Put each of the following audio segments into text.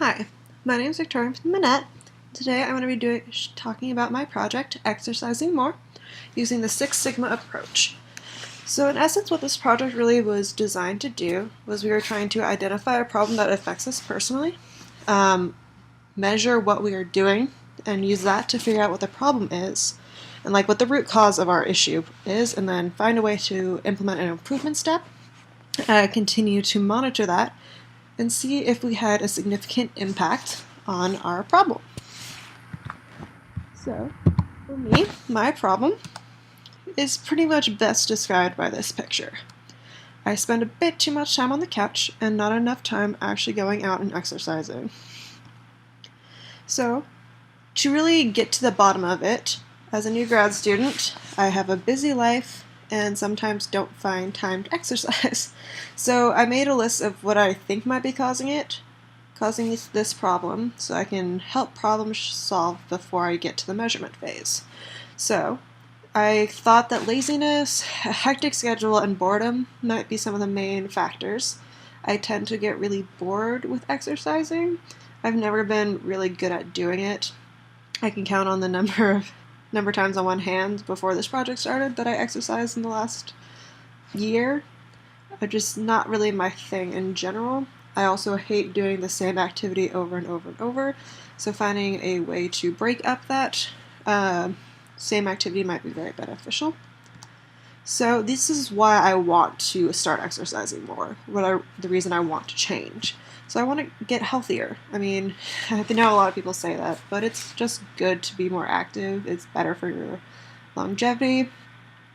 Hi, my name is Victoria from Minette. Today I'm going to be talking about my project, Exercising More, using the Six Sigma approach. So in essence, what this project really was designed to do was we were trying to identify a problem that affects us personally, measure what we are doing, and use that to figure out what the problem is, and like what the root cause of our issue is, and then find a way to implement an improvement step, continue to monitor that, and see if we had a significant impact on our problem. So, for me, my problem is pretty much best described by this picture. I spend a bit too much time on the couch and not enough time actually going out and exercising. So, to really get to the bottom of it, as a new grad student, I have a busy life and sometimes don't find time to exercise. So I made a list of what I think might be causing this problem, so I can help problem solve before I get to the measurement phase. So I thought that laziness, a hectic schedule, and boredom might be some of the main factors. I tend to get really bored with exercising. I've never been really good at doing it. I can count on the number of times on one hand before this project started that I exercised in the last year. Just not really my thing in general. I also hate doing the same activity over and over and over, so finding a way to break up that same activity might be very beneficial. So this is why I want to start exercising more, the reason I want to change. So I want to get healthier. I mean, I know a lot of people say that, but it's just good to be more active. It's better for your longevity.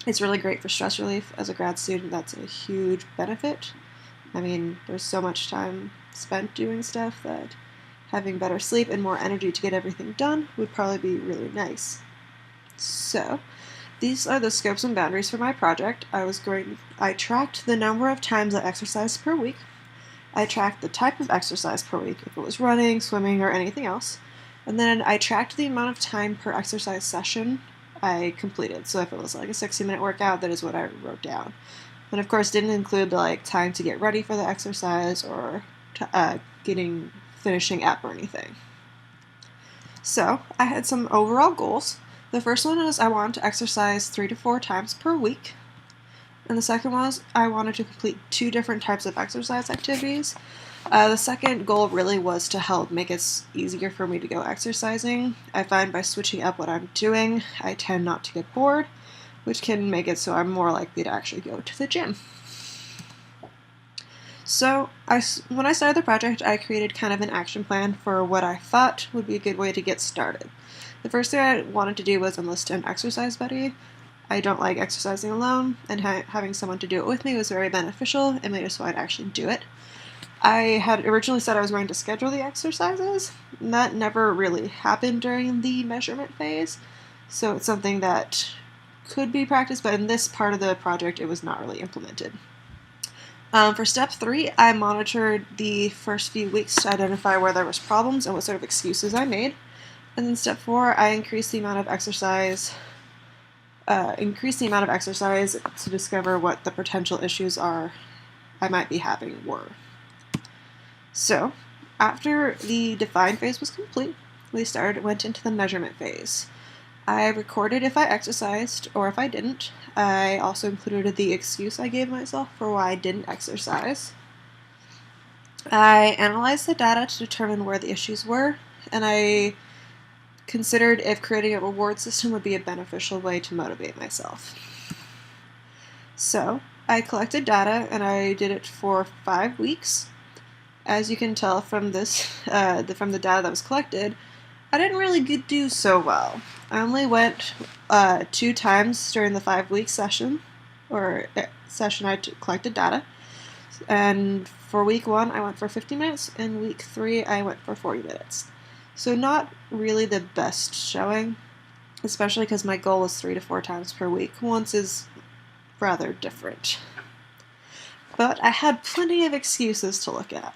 It's really great for stress relief. As a grad student, that's a huge benefit. I mean, there's so much time spent doing stuff that having better sleep and more energy to get everything done would probably be really nice. So, these are the scopes and boundaries for my project. I tracked the number of times I exercised per week. I tracked the type of exercise per week, if it was running, swimming, or anything else. And then I tracked the amount of time per exercise session I completed. So if it was like a 60-minute workout, that is what I wrote down. And of course, didn't include the time to get ready for the exercise or finishing up or anything. So I had some overall goals. The first one was I wanted to exercise 3 to 4 times per week. And the second was I wanted to complete 2 different types of exercise activities. The second goal really was to help make it easier for me to go exercising. I find by switching up what I'm doing, I tend not to get bored, which can make it so I'm more likely to actually go to the gym. So when I started the project, I created kind of an action plan for what I thought would be a good way to get started. The first thing I wanted to do was enlist an exercise buddy. I don't like exercising alone, and having someone to do it with me was very beneficial and made it so I'd actually do it. I had originally said I was going to schedule the exercises, and that never really happened during the measurement phase, so it's something that could be practiced, but in this part of the project it was not really implemented. For step 3, I monitored the first few weeks to identify where there was problems and what sort of excuses I made, and then step 4, I increased the amount of exercise to discover what the potential issues I might be having were. So, after the define phase was complete, we went into the measurement phase. I recorded if I exercised or if I didn't. I also included the excuse I gave myself for why I didn't exercise. I analyzed the data to determine where the issues were, and I considered if creating a reward system would be a beneficial way to motivate myself. So, I collected data and I did it for 5 weeks. As you can tell from from the data that was collected, I didn't really do so well. I only went 2 times during the 5-week session I collected data. And for week 1, I went for 50 minutes, and week 3, I went for 40 minutes. So not really the best showing, especially because my goal was 3 to 4 times per week. Once is rather different. But I had plenty of excuses to look at.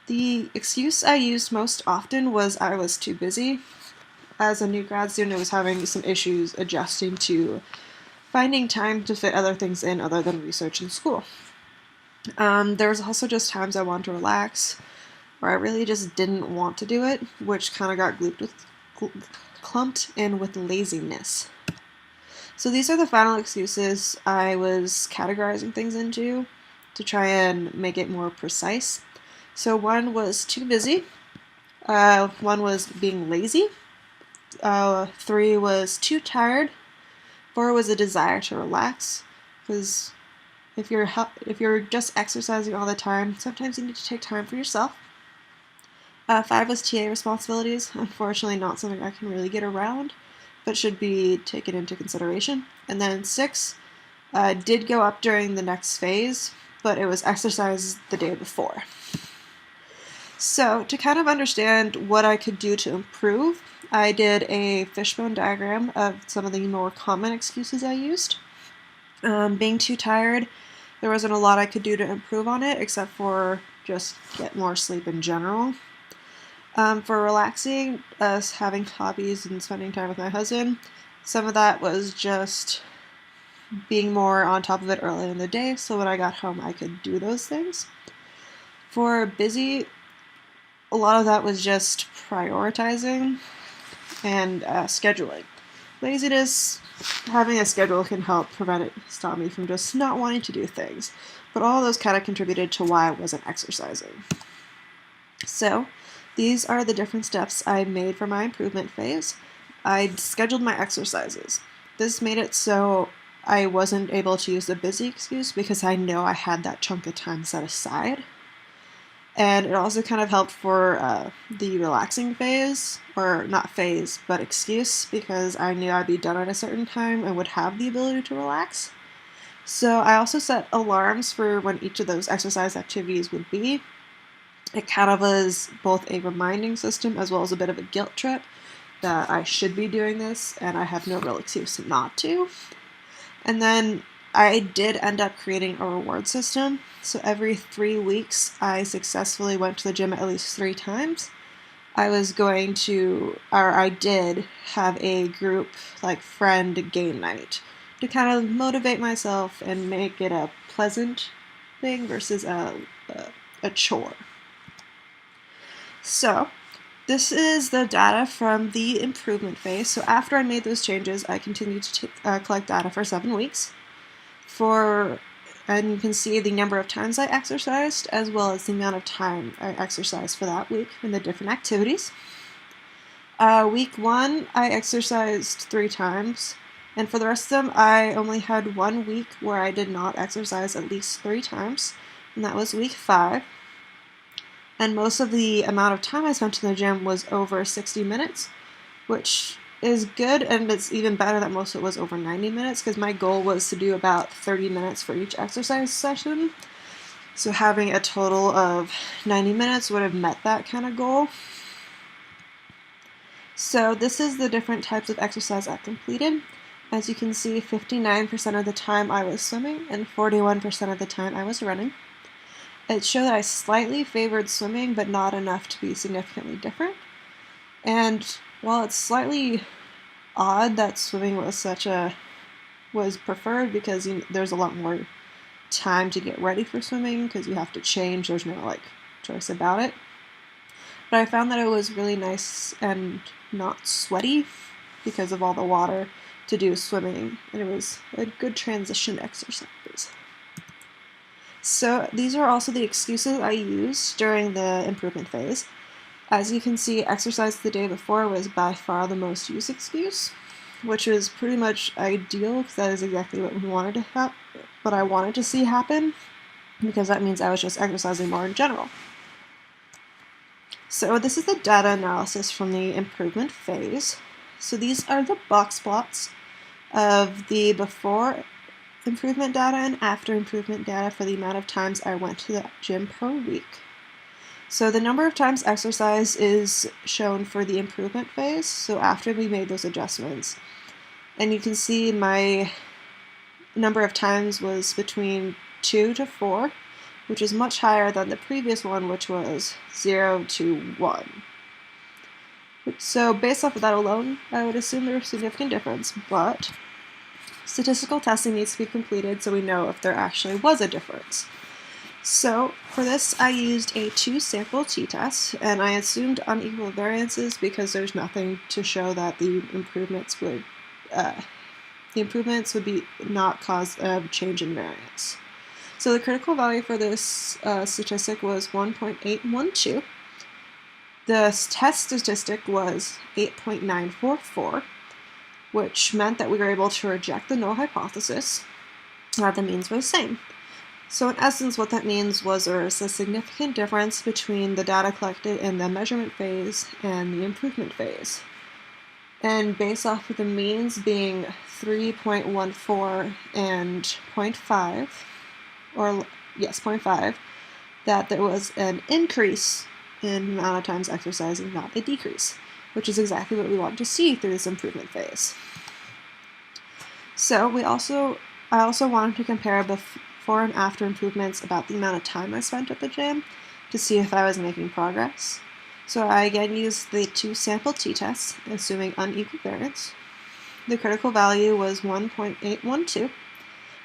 The excuse I used most often was I was too busy. As a new grad student, I was having some issues adjusting to finding time to fit other things in other than research and school. There was also just times I wanted to relax, where I really just didn't want to do it, which kind of got clumped in with laziness. So these are the final excuses I was categorizing things into to try and make it more precise. So 1 was too busy, 1 was being lazy, 3 was too tired, 4 was a desire to relax, because if you're just exercising all the time, sometimes you need to take time for yourself. 5 was TA responsibilities, unfortunately not something I can really get around, but should be taken into consideration. And then 6 did go up during the next phase, but it was exercise the day before. So to kind of understand what I could do to improve, I did a fishbone diagram of some of the more common excuses I used. Being too tired, there wasn't a lot I could do to improve on it, except for just get more sleep in general. For relaxing, us having hobbies and spending time with my husband, some of that was just being more on top of it early in the day, so when I got home I could do those things. For busy, a lot of that was just prioritizing and scheduling. Laziness, having a schedule can help stop me from just not wanting to do things, but all those kind of contributed to why I wasn't exercising. So, these are the different steps I made for my improvement phase. I scheduled my exercises. This made it so I wasn't able to use the busy excuse because I know I had that chunk of time set aside. And it also kind of helped for the relaxing phase, or not phase, but excuse, because I knew I'd be done at a certain time and would have the ability to relax. So I also set alarms for when each of those exercise activities would be. It kind of was both a reminding system as well as a bit of a guilt trip that I should be doing this and I have no real excuse not to. And then I did end up creating a reward system. So every 3 weeks I successfully went to the gym at least 3 times. I did have a group, like friend game night to kind of motivate myself and make it a pleasant thing versus a chore. So, this is the data from the improvement phase. So after I made those changes, I continued to collect data for 7 weeks. And you can see the number of times I exercised, as well as the amount of time I exercised for that week in the different activities. Week 1, I exercised 3 times, and for the rest of them, I only had 1 week where I did not exercise at least 3 times, and that was week 5. And most of the amount of time I spent in the gym was over 60 minutes, which is good, and it's even better that most of it was over 90 minutes, because my goal was to do about 30 minutes for each exercise session. So having a total of 90 minutes would have met that kind of goal. So this is the different types of exercise I completed. As you can see, 59% of the time I was swimming, and 41% of the time I was running. It showed that I slightly favored swimming, but not enough to be significantly different. And while it's slightly odd that swimming was preferred, because there's a lot more time to get ready for swimming because you have to change. There's no choice about it. But I found that it was really nice and not sweaty because of all the water to do swimming, and it was a good transition exercise. So these are also the excuses I used during the improvement phase. As you can see, exercise the day before was by far the most used excuse, which is pretty much ideal because that is exactly what I wanted to see happen, because that means I was just exercising more in general. So this is the data analysis from the improvement phase. So these are the box plots of the before improvement data and after improvement data for the amount of times I went to the gym per week. So the number of times exercised is shown for the improvement phase, so after we made those adjustments. And you can see my number of times was between 2 to 4, which is much higher than the previous one, which was 0 to 1. So based off of that alone, I would assume there's a significant difference, but statistical testing needs to be completed so we know if there actually was a difference. So for this, I used a 2-sample t-test, and I assumed unequal variances because there's nothing to show that the improvements would be not cause a change in variance. So the critical value for this statistic was 1.812. The test statistic was 8.944, which meant that we were able to reject the null hypothesis, that the means were the same. So in essence, what that means was there is a significant difference between the data collected in the measurement phase and the improvement phase. And based off of the means being 3.14 and 0.5, 0.5, that there was an increase in the amount of times exercising, not a decrease, which is exactly what we want to see through this improvement phase. So I also wanted to compare before and after improvements about the amount of time I spent at the gym to see if I was making progress. So I again used the 2-sample t-test, assuming unequal variance. The critical value was 1.812.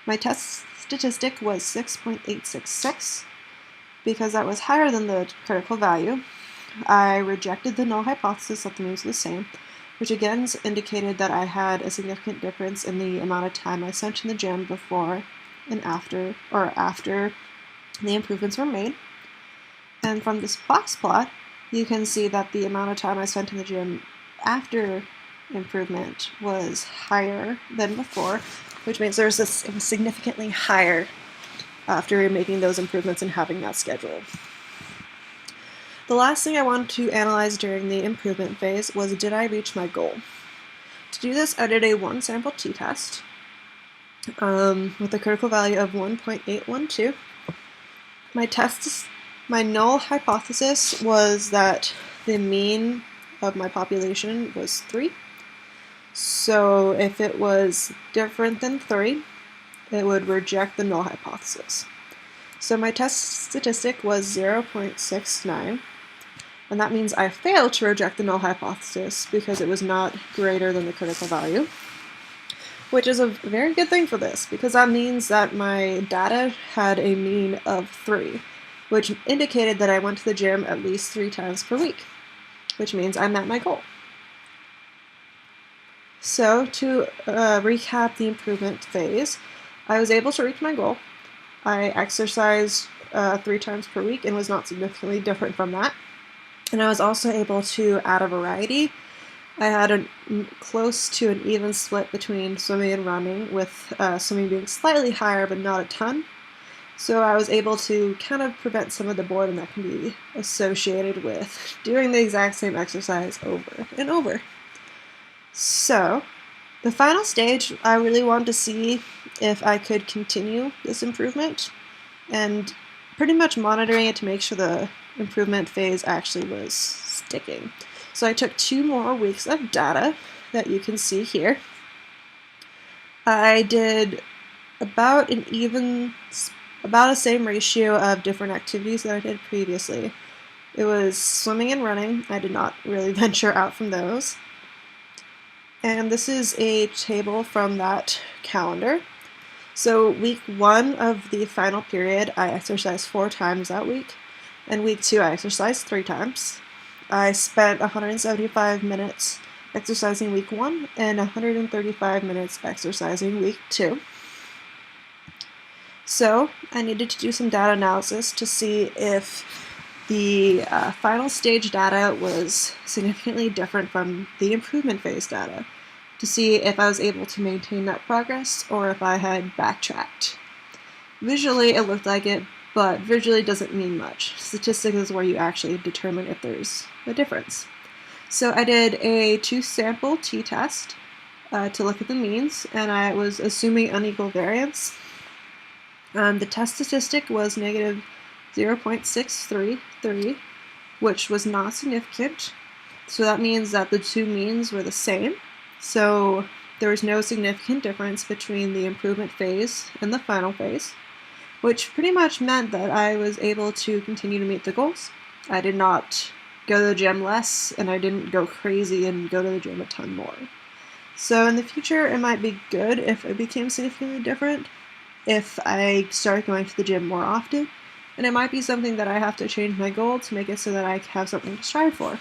My test statistic was 6.866. Because that was higher than the critical value, I rejected the null hypothesis that the means were the same, which again indicated that I had a significant difference in the amount of time I spent in the gym before and after, or after the improvements were made. And from this box plot, you can see that the amount of time I spent in the gym after improvement was higher than before, which means it was significantly higher after making those improvements and having that schedule. The last thing I wanted to analyze during the improvement phase was, did I reach my goal? To do this, I did a 1-sample t-test with a critical value of 1.812. My null hypothesis was that the mean of my population was 3. So if it was different than 3, it would reject the null hypothesis. So my test statistic was 0.69, and that means I failed to reject the null hypothesis because it was not greater than the critical value, which is a very good thing for this, because that means that my data had a mean of 3, which indicated that I went to the gym at least 3 times per week, which means I met my goal. So to recap the improvement phase, I was able to reach my goal. I exercised 3 times per week and was not significantly different from that. And I was also able to add a variety. I had close to an even split between swimming and running, with swimming being slightly higher but not a ton. So I was able to kind of prevent some of the boredom that can be associated with doing the exact same exercise over and over. So the final stage, I really wanted to see if I could continue this improvement and pretty much monitoring it to make sure the improvement phase actually was sticking. So I took 2 more weeks of data that you can see here. I did about the same ratio of different activities that I did previously. It was swimming and running. I did not really venture out from those. And this is a table from that calendar. So week 1 of the final period, I exercised 4 times that week, and week 2 I exercised 3 times. I spent 175 minutes exercising week 1 and 135 minutes exercising week 2. So I needed to do some data analysis to see if the final stage data was significantly different from the improvement phase data, to see if I was able to maintain that progress or if I had backtracked. Visually, it looked like it, but visually doesn't mean much. Statistics is where you actually determine if there's a difference. So I did a 2-sample t-test to look at the means, and I was assuming unequal variance. The test statistic was negative 0.633, which was not significant. So that means that the 2 means were the same. So there was no significant difference between the improvement phase and the final phase, which pretty much meant that I was able to continue to meet the goals. I did not go to the gym less, and I didn't go crazy and go to the gym a ton more. So in the future, it might be good if it became significantly different, if I started going to the gym more often, and it might be something that I have to change my goal to make it so that I have something to strive for.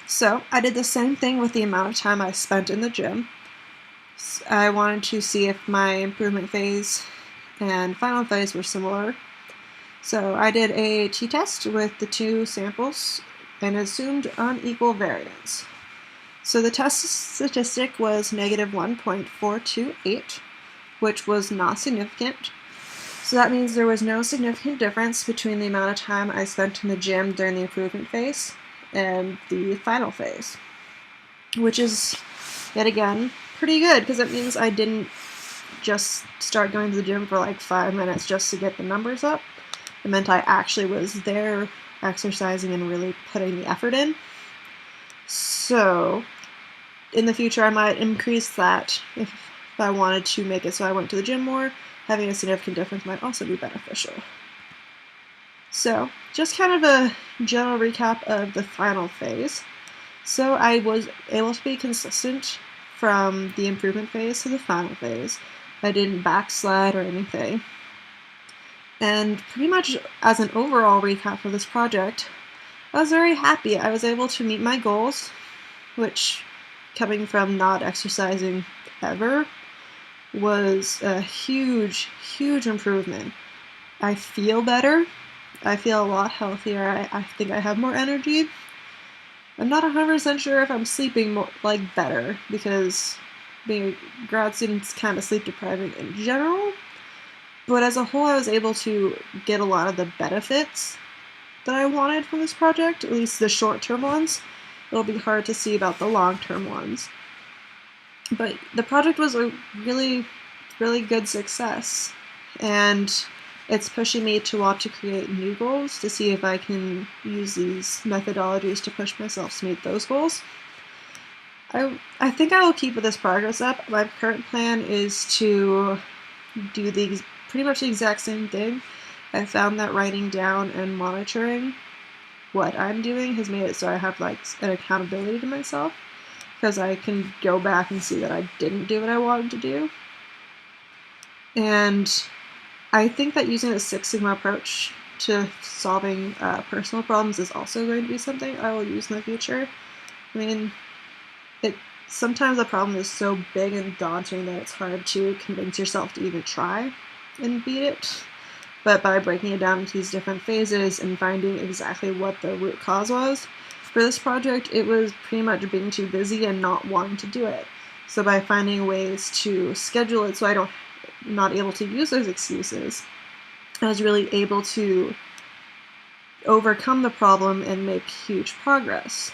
So I did the same thing with the amount of time I spent in the gym. I wanted to see if my improvement phase and final phase were similar. So I did a t-test with the two samples and assumed unequal variance. So the test statistic was negative 1.428, which was not significant. So that means there was no significant difference between the amount of time I spent in the gym during the improvement phase and the final phase, which is, yet again, pretty good, because it means I didn't just start going to the gym for like 5 minutes just to get the numbers up. It meant I actually was there exercising and really putting the effort in. So in the future I might increase that if I wanted to make it so I went to the gym more. Having a significant difference might also be beneficial. So just kind of a general recap of the final phase. So I was able to be consistent from the improvement phase to the final phase. I didn't backslide or anything. And pretty much as an overall recap for this project, I was very happy. I was able to meet my goals, which, coming from not exercising ever, was a huge, huge improvement. I feel better. I feel a lot healthier. I think I have more energy. I'm not 100% sure if I'm sleeping more, better, because being a grad student's kind of sleep depriving in general. But as a whole, I was able to get a lot of the benefits that I wanted from this project, at least the short-term ones. It'll be hard to see about the long-term ones. But the project was a really, really good success, and it's pushing me to want to create new goals to see if I can use these methodologies to push myself to meet those goals. I think I will keep this progress up. My current plan is to do pretty much the exact same thing. I found that writing down and monitoring what I'm doing has made it so I have an accountability to myself, because I can go back and see that I didn't do what I wanted to do. And I think that using the Six Sigma approach to solving personal problems is also going to be something I will use in the future. I mean, sometimes a problem is so big and daunting that it's hard to convince yourself to even try and beat it. But by breaking it down into these different phases and finding exactly what the root cause was, for this project, it was pretty much being too busy and not wanting to do it. So by finding ways to schedule it so I'm not able to use those excuses, I was really able to overcome the problem and make huge progress.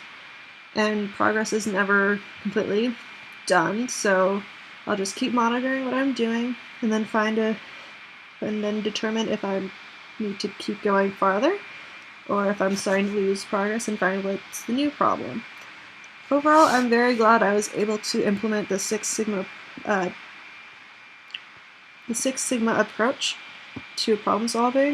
And progress is never completely done, so I'll just keep monitoring what I'm doing and then determine if I need to keep going farther, or if I'm starting to lose progress and find what's the new problem. Overall, I'm very glad I was able to implement the Six Sigma approach to problem solving.